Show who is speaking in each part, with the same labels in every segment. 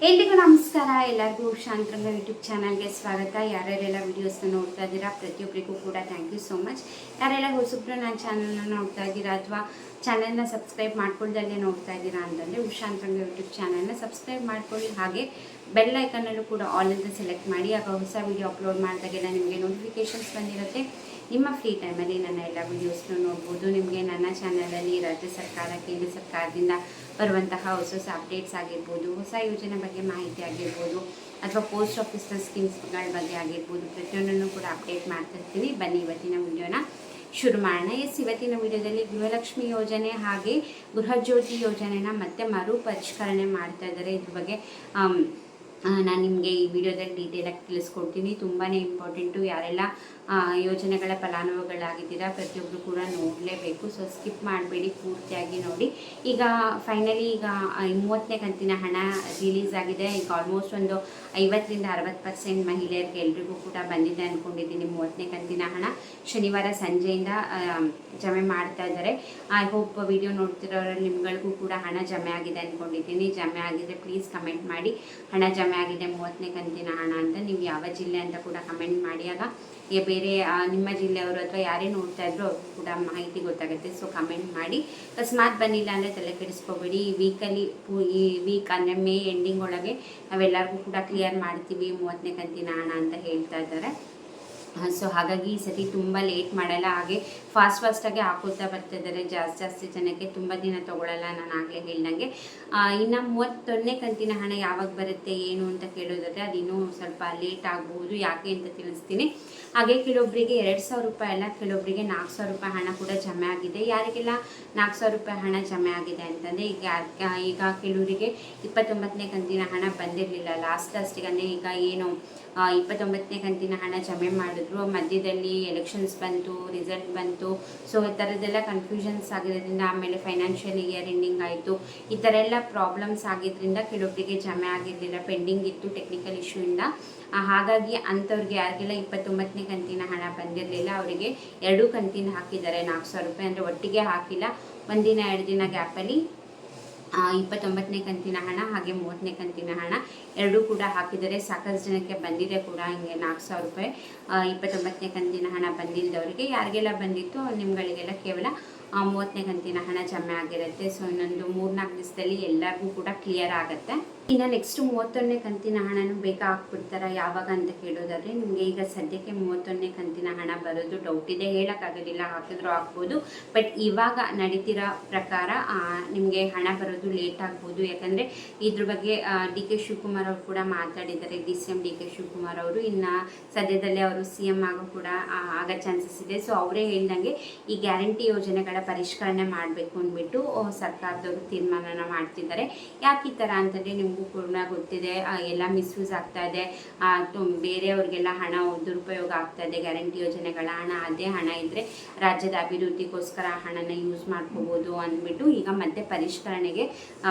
Speaker 1: ಎಲ್ರಿಗೂ ನಮಸ್ಕಾರ. ಎಲ್ಲರಿಗೂ ಉಷಾಂತರಂಗ ಯೂಟ್ಯೂಬ್ ಚಾನಲ್ಗೆ ಸ್ವಾಗತ. ಯಾರ್ಯಾರೆಲ್ಲ ವೀಡಿಯೋಸ್ನ ನೋಡ್ತಾ ಇದ್ದೀರಾ ಪ್ರತಿಯೊಬ್ಬರಿಗೂ ಕೂಡ ಥ್ಯಾಂಕ್ ಯು ಸೋ ಮಚ್. ಯಾರೆಲ್ಲ ಹೊಸಬ್ರು ನನ್ನ ಚಾನಲ್ನ ನೋಡ್ತಾ ಇದ್ದೀರಾ ಅಥವಾ ಚಾನಲ್ನ ಸಬ್ಸ್ಕ್ರೈಬ್ ಮಾಡ್ಕೊಳ್ದಲ್ಲೇ ನೋಡ್ತಾ ಇದ್ದೀರಾ ಅಂತಂದರೆ ಉಷಾಂತರಂಗ ಯೂಟ್ಯೂಬ್ ಚಾನಲ್ನ ಸಬ್ಸ್ಕ್ರೈಬ್ ಮಾಡ್ಕೊಳ್ಳಿ. ಹಾಗೆ ಬೆಲ್ ಐಕನ್ನಲ್ಲೂ ಕೂಡ ಆಲ್ ಅಂತ ಸೆಲೆಕ್ಟ್ ಮಾಡಿ. ಆಗ ಹೊಸ ವೀಡಿಯೋ ಅಪ್ಲೋಡ್ ಮಾಡಿದಾಗೆಲ್ಲ ನಿಮಗೆ ನೋಟಿಫಿಕೇಷನ್ಸ್ ಬಂದಿರುತ್ತೆ. ನಿಮ್ಮ ಫ್ರೀ ಟೈಮಲ್ಲಿ ನನ್ನ ಎಲ್ಲ ವೀಡಿಯೋಸ್ನ ನೋಡ್ಬೋದು. ನಿಮಗೆ ನನ್ನ ಚಾನಲಲ್ಲಿ ರಾಜ್ಯ ಸರ್ಕಾರ, ಕೇಂದ್ರ ಸರ್ಕಾರದಿಂದ ಬರುವಂತಹ ಹೊಸ ಹೊಸ ಅಪ್ಡೇಟ್ಸ್ ಆಗಿರ್ಬೋದು, ಹೊಸ ಯೋಜನೆ ಬಗ್ಗೆ ಮಾಹಿತಿ ಆಗಿರ್ಬೋದು, ಅಥವಾ ಪೋಸ್ಟ್ ಆಫೀಸ್ನ ಸ್ಕೀಮ್ಸ್ಗಳ ಬಗ್ಗೆ ಆಗಿರ್ಬೋದು, ಪ್ರತಿಯೊಂದನ್ನು ಕೂಡ ಅಪ್ಡೇಟ್ ಮಾಡ್ತಿರ್ತೀನಿ. ಬನ್ನಿ ಇವತ್ತಿನ ವಿಡಿಯೋನ ಶುರು ಮಾಡೋಣ. ಇವತ್ತಿನ ವಿಡಿಯೋದಲ್ಲಿ ಗೃಹಲಕ್ಷ್ಮಿ ಯೋಜನೆ ಹಾಗೆ ಗೃಹಜ್ಯೋತಿ ಯೋಜನೆನ ಮತ್ತೆ ಮರು ಪರಿಷ್ಕರಣೆ ಮಾಡ್ತಾ ಇದ್ದಾರೆ. ಇದ್ರ ಬಗ್ಗೆ ನಾನು ನಿಮಗೆ ಈ ವಿಡಿಯೋದಲ್ಲಿ ಡೀಟೇಲಾಗಿ ತಿಳಿಸ್ಕೊಡ್ತೀನಿ. ತುಂಬಾ ಇಂಪಾರ್ಟೆಂಟು. ಯಾರೆಲ್ಲ ಯೋಜನೆಗಳ ಫಲಾನುಭವಿಗಳಾಗಿದ್ದೀರಾ ಪ್ರತಿಯೊಬ್ಬರು ಕೂಡ ನೋಡಲೇಬೇಕು. ಸೊ ಸ್ಕಿಪ್ ಮಾಡಬೇಡಿ, ಪೂರ್ತಿಯಾಗಿ ನೋಡಿ. ಈಗ ಫೈನಲಿ ಈಗ 30ನೇ ಕಂತಿನ ಹಣ ರಿಲೀಸ್ ಆಗಿದೆ. ಈಗ ಆಲ್ಮೋಸ್ಟ್ ಒಂದು 50-60% ಮಹಿಳೆಯರಿಗೆ ಎಲ್ರಿಗೂ ಕೂಡ ಬಂದಿದೆ ಅಂದ್ಕೊಂಡಿದ್ದೀನಿ. 30ನೇ ಕಂತಿನ ಹಣ ಶನಿವಾರ ಸಂಜೆಯಿಂದ ಜಮೆ ಮಾಡ್ತಾ ಇದ್ದಾರೆ. ಐ ಹೋಪ್ ವಿಡಿಯೋ ನೋಡ್ತಿರೋರು ನಿಮ್ಗಳಿಗೂ ಕೂಡ ಹಣ ಜಮೆ ಆಗಿದೆ ಅಂದ್ಕೊಂಡಿದ್ದೀನಿ. ಜಮೆ ಆಗಿದೆ ಪ್ಲೀಸ್ ಕಮೆಂಟ್ ಮಾಡಿ. ಹಣ ಜಮೆ ಆಗಿದೆ 30ನೇ ಕಂತಿನ ಹಣ ಅಂತ. ನೀವು ಯಾವ ಜಿಲ್ಲೆ ಅಂತ ಕೂಡ ಕಮೆಂಟ್ ಮಾಡಿ. ಆಗ ಬೇರೆ ನಿಮ್ಮ ಜಿಲ್ಲೆಯವರು ಅಥವಾ ಯಾರೇ ನೋಡ್ತಾ ಇದ್ರು ಅವ್ರಿಗೂ ಕೂಡ ಮಾಹಿತಿ ಗೊತ್ತಾಗುತ್ತೆ. ಸೊ ಕಮೆಂಟ್ ಮಾಡಿ. ಅಕಸ್ಮಾತ್ ಬಂದಿಲ್ಲ ಅಂದರೆ ತಲೆ ಕೆಡಿಸ್ಕೋಬೇಡಿ. ಈ ವೀಕ್ ಅಂದರೆ ಮೇ ಎಂಡಿಂಗ್ ಒಳಗೆ ನಾವೆಲ್ಲರಿಗೂ ಕೂಡ ಕ್ಲಿಯರ್ ಮಾಡ್ತೀವಿ 30ನೇ ಕಂತಿನ ಹಣ ಅಂತ ಹೇಳ್ತಾ ಇದ್ದಾರೆ. ಸೊ ಹಾಗಾಗಿ ಈ ಸತಿ ತುಂಬ ಲೇಟ್ ಮಾಡಲ್ಲ. ಹಾಗೆ ಫಾಸ್ಟಾಗಿ ಹಾಕೋತಾ ಬರ್ತಿದ್ದಾರೆ. ಜಾಸ್ತಿ ಜನಕ್ಕೆ ತುಂಬ ದಿನ ತೊಗೊಳ್ಳಲ್ಲ. ನಾನು ಆಗಲೇ ಹೇಳ್ದಂಗೆ ಇನ್ನು 31ನೇ ಕಂತಿನ ಹಣ ಯಾವಾಗ ಬರುತ್ತೆ ಏನು ಅಂತ ಕೇಳೋದಾದರೆ ಅದಿನ್ನೂ ಸ್ವಲ್ಪ ಲೇಟ್ ಆಗ್ಬೋದು. ಯಾಕೆ ಅಂತ ತಿಳಿಸ್ತೀನಿ. ಹಾಗೆ ಕೆಲವೊಬ್ಬರಿಗೆ 2,000 ರೂಪಾಯಿ ಅಲ್ಲ, ಕೆಲವೊಬ್ಬರಿಗೆ 4,000 ರೂಪಾಯಿ ಹಣ ಕೂಡ ಜಮೆ ಆಗಿದೆ. ಯಾರಿಗೆಲ್ಲ 4,000 ರೂಪಾಯಿ ಹಣ ಜಮೆ ಆಗಿದೆ ಅಂತಂದರೆ ಈಗ ಕೆಲವರಿಗೆ 29ನೇ ಕಂತಿನ ಹಣ ಬಂದಿರಲಿಲ್ಲ. ಲಾಸ್ಟಿಗೆ ಅಂದರೆ ಈಗ ಏನು 29ನೇ ಕಂತಿನ ಹಣ ಜಮೆ ಮಾಡಿದ್ರು, ಮಧ್ಯದಲ್ಲಿ ಎಲೆಕ್ಷನ್ಸ್ ಬಂತು, ರಿಸಲ್ಟ್ ಬಂತು. ಸೊ ಈ ಥರದ್ದೆಲ್ಲ ಕನ್ಫ್ಯೂಷನ್ಸ್ ಆಗಿರೋದ್ರಿಂದ, ಆಮೇಲೆ ಫೈನಾನ್ಷಿಯಲ್ ಇಯರ್ ಎಂಡಿಂಗ್ ಆಯಿತು, ಈ ಥರ ಎಲ್ಲ ಪ್ರಾಬ್ಲಮ್ಸ್ ಆಗಿದ್ದರಿಂದ ಕೆಲವೊಬ್ಬರಿಗೆ ಜಮೆ ಆಗಿರಲಿಲ್ಲ, ಪೆಂಡಿಂಗ್ ಇತ್ತು ಟೆಕ್ನಿಕಲ್ ಇಶ್ಯೂಯಿಂದ. ಹಾಗಾಗಿ ಅಂಥವ್ರಿಗೆ ಯಾರಿಗೆಲ್ಲ 29ನೇ ಕಂತಿನ ಹಣ ಬಂದಿರಲಿಲ್ಲ ಅವರಿಗೆ 2 ಕಂತಿನ ಹಾಕಿದ್ದಾರೆ 4,000 ರೂಪಾಯಿ. ಅಂದರೆ ಒಟ್ಟಿಗೆ ಹಾಕಿಲ್ಲ, ಒಂದಿನ 2 ದಿನ ಗ್ಯಾಪಲ್ಲಿ 29ನೇ ಕಂತಿನ ಹಣ ಹಾಗೆ 30ನೇ ಕಂತಿನ ಹಣ ಎರಡೂ ಕೂಡ ಹಾಕಿದರೆ. ಸಾಕಷ್ಟು ಜನಕ್ಕೆ ಬಂದಿದೆ ಕೂಡ ಹಿಂಗೆ 4,000 ರೂಪಾಯಿ 29ನೇ ಕಂತಿನ ಹಣ ಬಂದಿಲ್ಲದವರಿಗೆ. ಯಾರಿಗೆಲ್ಲ ಬಂದಿತ್ತು ನಿಮ್ಗಳಿಗೆಲ್ಲ ಕೇವಲ 30ನೇ ಕಂತಿನ ಹಣ ಜಮೆ ಆಗಿರುತ್ತೆ. ಸೊ ಇನ್ನೊಂದು 3-4 ದಿವಸದಲ್ಲಿ ಎಲ್ಲರಿಗೂ ಕೂಡ ಕ್ಲಿಯರ್ ಆಗುತ್ತೆ. ಇನ್ನು ನೆಕ್ಸ್ಟ್ 31ನೇ ಕಂತಿನ ಹಣನೂ ಬೇಗ ಹಾಕ್ಬಿಡ್ತಾರೆ. ಯಾವಾಗ ಅಂತ ಕೇಳೋದಾದರೆ ನಿಮಗೆ ಈಗ ಸದ್ಯಕ್ಕೆ 31ನೇ ಕಂತಿನ ಹಣ ಬರೋದು ಡೌಟ್ ಇದೆ, ಹೇಳೋಕ್ಕಾಗೋದಿಲ್ಲ. ಹಾಕಿದ್ರೂ ಆಗ್ಬೋದು. ಬಟ್ ಇವಾಗ ನಡೀತಿರೋ ಪ್ರಕಾರ ನಿಮಗೆ ಹಣ ಬರೋದು ಲೇಟ್ ಆಗ್ಬೋದು. ಯಾಕಂದರೆ ಇದ್ರ ಬಗ್ಗೆ ಡಿ.ಕೆ. ಶಿವಕುಮಾರ್ ಅವರು ಕೂಡ ಮಾತಾಡಿದ್ದಾರೆ. ಡಿ.ಸಿ.ಎಂ ಡಿ.ಕೆ. ಶಿವಕುಮಾರ್ ಅವರು ಇನ್ನು ಸದ್ಯದಲ್ಲೇ ಅವರು CM ಆಗೋ ಕೂಡ ಆಗೋ ಚಾನ್ಸಸ್ ಇದೆ. ಸೊ ಅವರೇ ಹೇಳ್ದಂಗೆ ಈ ಗ್ಯಾರಂಟಿ ಯೋಜನೆಗಳ ಪರಿಷ್ಕರಣೆ ಮಾಡಬೇಕು ಅಂದ್ಬಿಟ್ಟು ಸರ್ಕಾರದವರು ತೀರ್ಮಾನನ ಮಾಡ್ತಿದ್ದಾರೆ. ಯಾಕೆ ಈ ಥರ ಅಂತಂದರೆ ನಿಮ್ಗೂ ಕೂಡ ಗೊತ್ತಿದೆ, ಎಲ್ಲ ಮಿಸ್ಯೂಸ್ ಆಗ್ತಾ ಇದೆ. ಬೇರೆಯವ್ರಿಗೆಲ್ಲ ಹಣ ದುರುಪಯೋಗ ಆಗ್ತಾ ಇದೆ. ಗ್ಯಾರಂಟಿ ಯೋಜನೆಗಳ ಹಣ ಅದೇ ಹಣ ಇದ್ದರೆ ರಾಜ್ಯದ ಅಭಿವೃದ್ಧಿಗೋಸ್ಕರ ಹಣನ ಯೂಸ್ ಮಾಡ್ಕೋಬೋದು ಅಂದ್ಬಿಟ್ಟು ಈಗ ಮತ್ತೆ ಪರಿಷ್ಕರಣೆಗೆ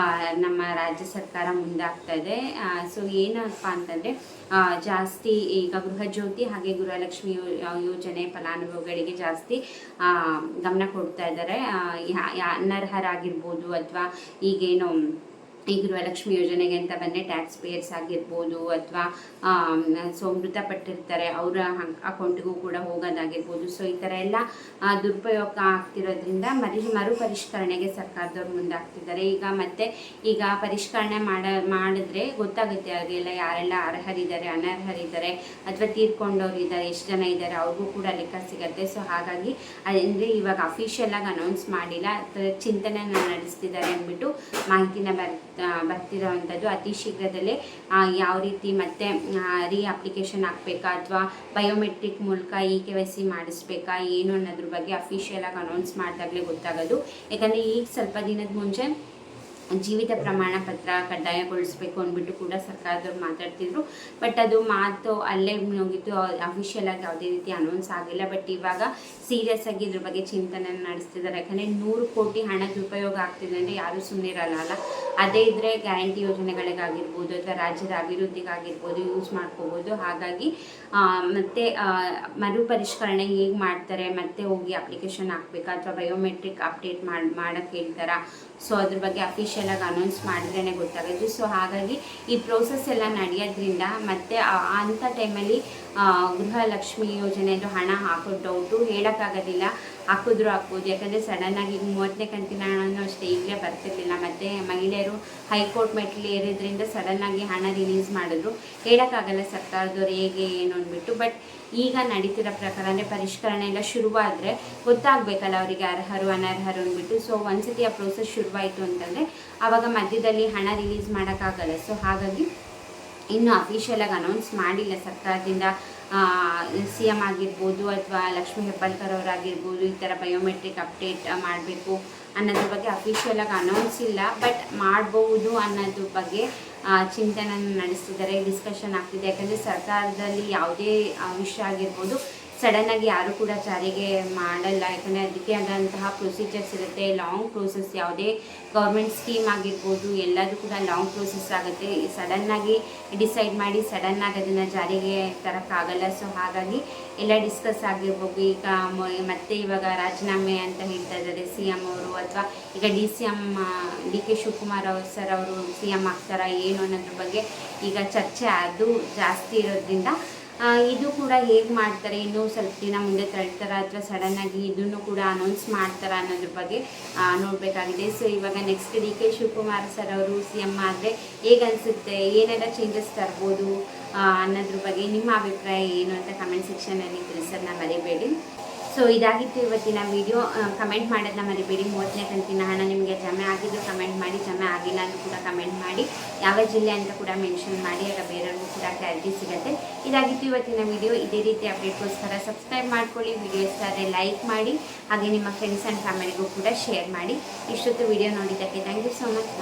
Speaker 1: ನಮ್ಮ ರಾಜ್ಯ ಸರ್ಕಾರ ಮುಂದಾಗ್ತಾ ಇದೆ. ಸೊ ಏನಪ್ಪ ಅಂತಂದರೆ ಜಾಸ್ತಿ ಈಗ ಗೃಹಜ್ಯೋತಿ ಹಾಗೆ ಗೃಹಲಕ್ಷ್ಮಿ ಯೋಜನೆ ಫಲಾನುಭವಿಗಳಿಗೆ ಜಾಸ್ತಿ ಗಮನ ಕೊಡ್ತಾ ಇದ್ದಾರೆ. ಅನರ್ಹರಾಗಿರ್ಬೋದು ಅಥವಾ ಈಗೇನು ಈ ಗೃಹಲಕ್ಷ್ಮಿ ಯೋಜನೆಗೆ ಅಂತ ಬಂದರೆ ಟ್ಯಾಕ್ಸ್ ಪೇಯರ್ಸ್ ಆಗಿರ್ಬೋದು ಅಥವಾ ಸೊ ಮೃತಪಟ್ಟಿರ್ತಾರೆ ಅವರ ಅಕೌಂಟಿಗೂ ಕೂಡ ಹೋಗೋದಾಗಿರ್ಬೋದು. ಸೊ ಈ ಥರ ಎಲ್ಲ ದುರುಪಯೋಗ ಆಗ್ತಿರೋದ್ರಿಂದ ಮರು ಪರಿಷ್ಕರಣೆಗೆ ಸರ್ಕಾರದವ್ರು ಮುಂದಾಗ್ತಿದ್ದಾರೆ. ಈಗ ಪರಿಷ್ಕರಣೆ ಮಾಡಿದ್ರೆ ಗೊತ್ತಾಗುತ್ತೆ ಅದೆಲ್ಲ ಯಾರೆಲ್ಲ ಅರ್ಹರಿದ್ದಾರೆ, ಅನರ್ಹರಿದ್ದಾರೆ ಅಥವಾ ತೀರ್ಕೊಂಡವ್ರು ಇದ್ದಾರೆ, ಎಷ್ಟು ಜನ ಇದ್ದಾರೆ ಅವ್ರಿಗೂ ಕೂಡ ಲೆಕ್ಕ ಸಿಗುತ್ತೆ. ಸೊ ಹಾಗಾಗಿ ಅಂದರೆ ಇವಾಗ ಅಫಿಷಿಯಲಾಗಿ ಅನೌನ್ಸ್ ಮಾಡಿಲ್ಲ, ಚಿಂತನೆ ನಡೆಸ್ತಿದ್ದಾರೆ ಅಂದ್ಬಿಟ್ಟು ಮಾಹಿತಿನ ಬರ್ತಿರೋವಂಥದ್ದು. ಅತಿ ಶೀಘ್ರದಲ್ಲೇ ಯಾವ ರೀತಿ ಮತ್ತೆ ಅಪ್ಲಿಕೇಶನ್ ಹಾಕಬೇಕಾ ಅಥವಾ ಬಯೋಮೆಟ್ರಿಕ್ ಮೂಲಕ KYC ಮಾಡಿಸ್ಬೇಕಾ ಏನು ಅನ್ನೋದ್ರ ಬಗ್ಗೆ ಅಫಿಷಿಯಲಾಗಿ ಅನೌನ್ಸ್ ಮಾಡಿದಾಗಲೇ ಗೊತ್ತಾಗೋದು. ಯಾಕಂದರೆ ಈಗ ಸ್ವಲ್ಪ ದಿನದ ಮುಂಚೆ ಜೀವಿತ ಪ್ರಮಾಣ ಪತ್ರ ಕಡ್ಡಾಯಗೊಳಿಸಬೇಕು ಅಂದ್ಬಿಟ್ಟು ಕೂಡ ಸರ್ಕಾರದವ್ರು ಮಾತಾಡ್ತಿದ್ರು. ಬಟ್ ಅದು ಮಾತು ಅಲ್ಲೇ ಮುಗಿತು, ಅಫಿಷಿಯಲ್ ಆಗಿ ಯಾವುದೇ ರೀತಿ ಅನೌನ್ಸ್ ಆಗಿಲ್ಲ. ಬಟ್ ಇವಾಗ ಸೀರಿಯಸ್ ಆಗಿ ಇದ್ರ ಬಗ್ಗೆ ಚಿಂತನೆ ನಡೆಸ್ತಿದ್ದಾರೆ. ಯಾಕಂದರೆ 100 ಕೋಟಿ ಹಣ ದುರುಪಯೋಗ ಆಗ್ತಿದೆ ಅಂದರೆ ಯಾರೂ ಸುಮ್ಮನೆ ಇರಲ್ಲ. ಅದೇ ಇದ್ದರೆ ಗ್ಯಾರಂಟಿ ಯೋಜನೆಗಳಿಗಾಗಿರ್ಬೋದು ಅಥವಾ ರಾಜ್ಯದ ಅಭಿವೃದ್ಧಿಗಾಗಿರ್ಬೋದು ಯೂಸ್ ಮಾಡ್ಕೋಬೋದು. ಹಾಗಾಗಿ ಮತ್ತೆ ಮರು ಪರಿಷ್ಕರಣೆ ಹೇಗೆ ಮಾಡ್ತಾರೆ, ಮತ್ತೆ ಹೋಗಿ ಅಪ್ಲಿಕೇಶನ್ ಹಾಕಬೇಕಾ ಅಥವಾ ಬಯೋಮೆಟ್ರಿಕ್ ಅಪ್ಡೇಟ್ ಮಾಡೋಕ್ಕೆ ಹೇಳ್ತಾರಾ, ಸೊ ಅದ್ರ ಬಗ್ಗೆ ಅಫಿಷಿಯಲ್ ಅಫಿಷಿಯಲಾಗಿ ಅನೌನ್ಸ್ ಮಾಡಿದ್ರೇ ಗೊತ್ತಾಗೋದು. ಸೊ ಹಾಗಾಗಿ ಈ ಪ್ರೋಸೆಸ್ ಎಲ್ಲ ನಡೆಯೋದ್ರಿಂದ ಮತ್ತು ಅಂಥ ಟೈಮಲ್ಲಿ ಗೃಹಲಕ್ಷ್ಮಿ ಯೋಜನೆದು ಹಣ ಹಾಕೋದು ಡೌಟು, ಹೇಳೋಕ್ಕಾಗೋದಿಲ್ಲ. ಹಾಕಿದ್ರು ಹಾಕ್ಬೋದು, ಯಾಕಂದರೆ ಸಡನ್ನಾಗಿ ಈಗ 30ನೇ ಕಂತಿನ ಹಣನೂ ಅಷ್ಟೇ ಈಗಲೇ ಬರ್ತಿರ್ಲಿಲ್ಲ. ಮತ್ತು ಮಹಿಳೆಯರು ಹೈಕೋರ್ಟ್ ಮೆಟ್ಲು ಏರಿದ್ರಿಂದ ಸಡನ್ನಾಗಿ ಹಣ ರಿಲೀಸ್ ಮಾಡಿದ್ರು. ಹೇಳೋಕ್ಕಾಗಲ್ಲ ಸರ್ಕಾರದವ್ರು ಹೇಗೆ ಏನು ಅಂದ್ಬಿಟ್ಟು. ಬಟ್ ಈಗ ನಡೀತಿರೋ ಪ್ರಕಾರ ಅಂದರೆ ಪರಿಷ್ಕರಣೆ ಎಲ್ಲ ಶುರುವಾದರೆ ಗೊತ್ತಾಗಬೇಕಲ್ಲ ಅವರಿಗೆ ಅರ್ಹರು ಅನರ್ಹರು ಅಂದ್ಬಿಟ್ಟು. ಸೊ ಒಂದ್ಸತಿ ಆ ಪ್ರೋಸೆಸ್ ಶುರುವಾಯಿತು ಅಂತಂದರೆ ಆವಾಗ ಮಧ್ಯದಲ್ಲಿ ಹಣ ರಿಲೀಸ್ ಮಾಡೋಕ್ಕಾಗಲ್ಲ. ಸೊ ಹಾಗಾಗಿ ಇನ್ನೂ ಅಫಿಷಿಯಲಾಗಿ ಅನೌನ್ಸ್ ಮಾಡಿಲ್ಲ ಸರ್ಕಾರದಿಂದ. CM ಆಗಿರ್ಬೋದು ಅಥವಾ ಲಕ್ಷ್ಮೀ ಹೆಬ್ಬಾಳ್ಕರ್ ಅವರಾಗಿರ್ಬೋದು ಈ ಥರ ಬಯೋಮೆಟ್ರಿಕ್ ಅಪ್ಡೇಟ್ ಮಾಡಬೇಕು ಅನ್ನೋದ್ರ ಬಗ್ಗೆ ಅಫಿಷಿಯಲಾಗಿ ಅನೌನ್ಸ್ ಇಲ್ಲ. ಬಟ್ ಮಾಡ್ಬೋದು ಅನ್ನೋದ್ರ ಬಗ್ಗೆ ಚಿಂತನೆ ನಡೆಸ್ತಿದ್ದಾರೆ, ಡಿಸ್ಕಷನ್ ಆಗ್ತಿದೆ. ಯಾಕಂದರೆ ಸರ್ಕಾರದಲ್ಲಿ ಯಾವುದೇ ವಿಷಯ ಆಗಿರ್ಬೋದು ಸಡನ್ನಾಗಿ ಯಾರೂ ಕೂಡ ಜಾರಿಗೆ ಮಾಡಲ್ಲ. ಯಾಕಂದರೆ ಅದಕ್ಕೆ ಆದಂತಹ ಪ್ರೊಸೀಜರ್ಸ್ ಇರುತ್ತೆ, ಲಾಂಗ್ ಪ್ರೋಸೆಸ್. ಯಾವುದೇ ಗೌರ್ಮೆಂಟ್ ಸ್ಕೀಮ್ ಆಗಿರ್ಬೋದು ಎಲ್ಲದೂ ಕೂಡ ಲಾಂಗ್ ಪ್ರೋಸೆಸ್ ಆಗುತ್ತೆ. ಸಡನ್ನಾಗಿ ಡಿಸೈಡ್ ಮಾಡಿ ಸಡನ್ನಾಗಿ ಅದನ್ನು ಜಾರಿಗೆ ತರೋಕ್ಕಾಗಲ್ಲ. ಸೊ ಹಾಗಾಗಿ ಎಲ್ಲ ಡಿಸ್ಕಸ್ ಆಗಿರ್ಬೋದು. ಈಗ ಮತ್ತೆ ಇವಾಗ ರಾಜೀನಾಮೆ ಅಂತ ಹೇಳ್ತಾ ಇದ್ದಾರೆ CM ಅವರು, ಅಥವಾ ಈಗ DK ಶಿವಕುಮಾರ್ ಸರ್ ಅವರು CM ಆಗ್ತಾರಾ ಏನು ಅನ್ನೋದ್ರ ಬಗ್ಗೆ ಈಗ ಚರ್ಚೆ ಅದು ಜಾಸ್ತಿ ಇರೋದ್ರಿಂದ ಇದು ಕೂಡ ಹೇಗೆ ಮಾಡ್ತಾರೆ, ಇನ್ನೂ ಸ್ವಲ್ಪ ದಿನ ಮುಂದೆ ತಳ್ತಾರ ಅಥವಾ ಸಡನ್ನಾಗಿ ಇದನ್ನು ಕೂಡ ಅನೌನ್ಸ್ ಮಾಡ್ತಾರ ಅನ್ನೋದ್ರ ಬಗ್ಗೆ ನೋಡಬೇಕಾಗಿದೆ. ಸೊ ಇವಾಗ ನೆಕ್ಸ್ಟ್ DK ಶಿವಕುಮಾರ್ ಸರ್ ಅವರು CM ಆದರೆ ಹೇಗೆ ಅನಿಸುತ್ತೆ, ಏನೆಲ್ಲ ಚೇಂಜಸ್ ತರ್ಬೋದು ಅನ್ನೋದ್ರ ಬಗ್ಗೆ ನಿಮ್ಮ ಅಭಿಪ್ರಾಯ ಏನು ಅಂತ ಕಮೆಂಟ್ ಸೆಕ್ಷನಲ್ಲಿ ತಿಳಿಸೋದನ್ನ ಮರಿಬೇಡಿ. ಸೊ ಇದಾಗಿತ್ತು ಇವತ್ತಿನ ವಿಡಿಯೋ. ಕಮೆಂಟ್ ಮಾಡೋದನ್ನ ಮರಿಬೇಡಿ. 30ನೇ ಕಂತಿನ ಹಣ ನಿಮಗೆ ಜಮೆ ಆಗಿದ್ದು ಕಮೆಂಟ್ ಮಾಡಿ, ಜಮೆ ಆಗಿಲ್ಲ ಅಂತ ಕೂಡ ಕಮೆಂಟ್ ಮಾಡಿ, ಯಾವ ಜಿಲ್ಲೆ ಅಂತ ಕೂಡ ಮೆನ್ಷನ್ ಮಾಡಿ, ಆಗ ಬೇರೆಯವ್ರಿಗೂ ಕೂಡ ಕ್ಲಾರಿಟಿ ಸಿಗುತ್ತೆ. ಇದಾಗಿತ್ತು ಇವತ್ತಿನ ವಿಡಿಯೋ. ಇದೇ ರೀತಿ ಅಪ್ಡೇಟ್ಗೋಸ್ಕರ ಸಬ್ಸ್ಕ್ರೈಬ್ ಮಾಡ್ಕೊಳ್ಳಿ. ವಿಡಿಯೋ ಇಷ್ಟ ಆದರೆ ಲೈಕ್ ಮಾಡಿ, ಹಾಗೆ ನಿಮ್ಮ ಫ್ರೆಂಡ್ಸ್ ಆ್ಯಂಡ್ ಫ್ಯಾಮಿಲಿಗೂ ಕೂಡ ಶೇರ್ ಮಾಡಿ. ಇಷ್ಟೊತ್ತು ವಿಡಿಯೋ ನೋಡಿದ್ದಕ್ಕೆ ಥ್ಯಾಂಕ್ ಯು ಸೋ ಮಚ್.